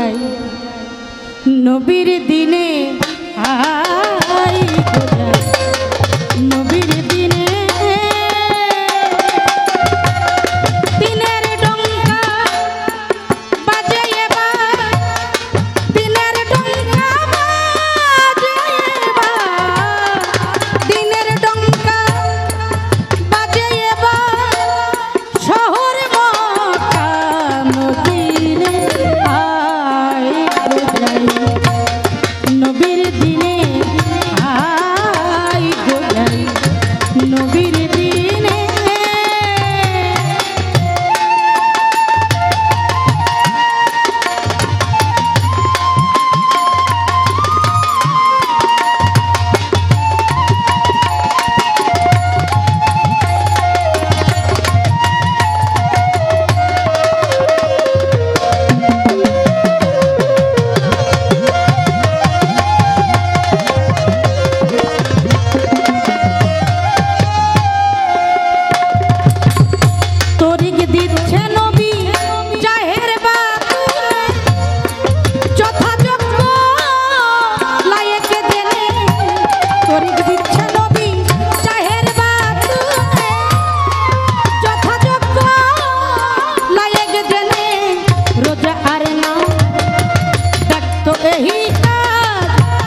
যাই নবীর দিনে আই গো যাই নবীর দিনে দিনের ডঙ্কা বাজে এবার দিনের ডঙ্কা বাজে এবার দিনের ডঙ্কা বাজে এবার শহর মক্কা মদিনে আই গো যাই নবীর দিনে আই গো যাই নবীর দিনে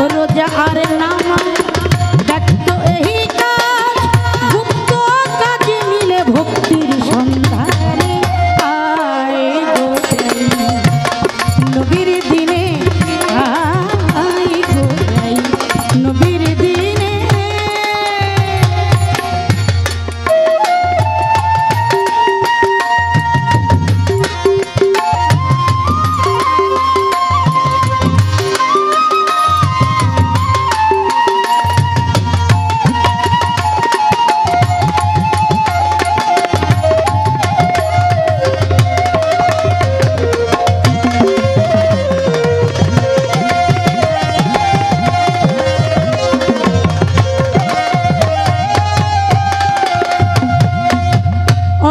रोजा आरे नामा देखतो एही काज गुप्त काज मिले भक्तिर सन्धाने आए गो जाई नबीर दिने आए गो जाई नबीर दिने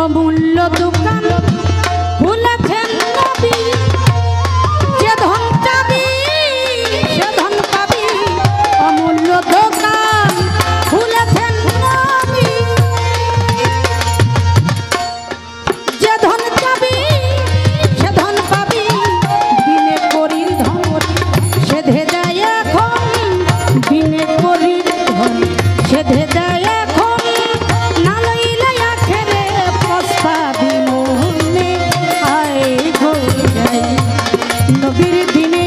অমূল্য দোকান খুলেছেন নবী যে ধন চাবি সে ধন পাবি অমূল্য দোকান খুলেছেন নবী যে ধন চাবি সে ধন পাবি বিনে করির ধন সেধে যায় এখন বিনে করির ধন সেধে যায় এখন না লইলে আখেরে পস্তাবি মনে আয় গো যাই নবীর দিনে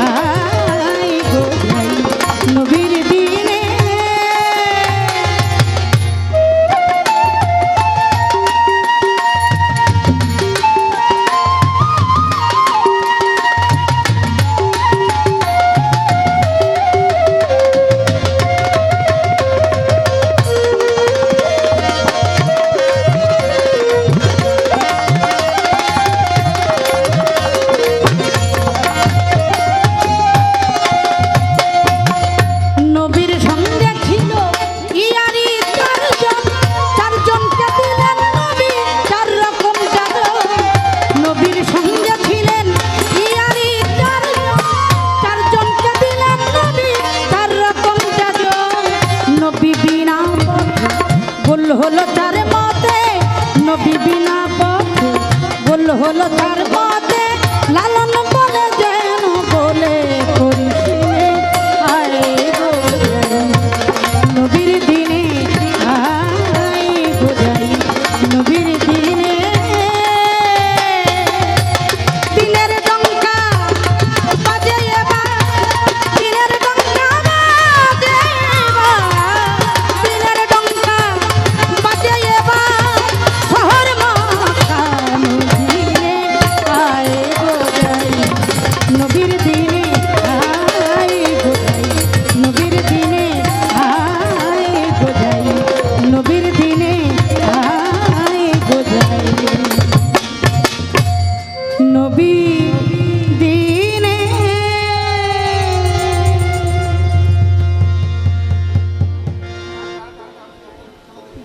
আয় গো যাই নবীর দিনে নবীর সঙ্গে ছিল ইয়ারি চারজনকে দিলেন নবী চার রকম জাদু নবীর সঙ্গে ছিলেন ইয়ারি চারজনকে দিলেন নবী চার রকম জাদু নবী বিনা পথে গোল হলো তার মতে নবী বিনা পথে গোল হলো তার মতে লালন বলে যেন বলে করিসিনে আয় গো যাই নবীর দিনে আয় গো যাই নবীর দিনে দিনের ডঙ্কা বাজে এবার দিনের ডঙ্কা বাজে এবার দিনের ডঙ্কা বাজে এবার শহর মক্কা মদিনে আয় গো যাই নবীর দিনে আয় গো যাই নবীর দিনে আয় গো যাই নবীর দিনে আয় গো যাই নবী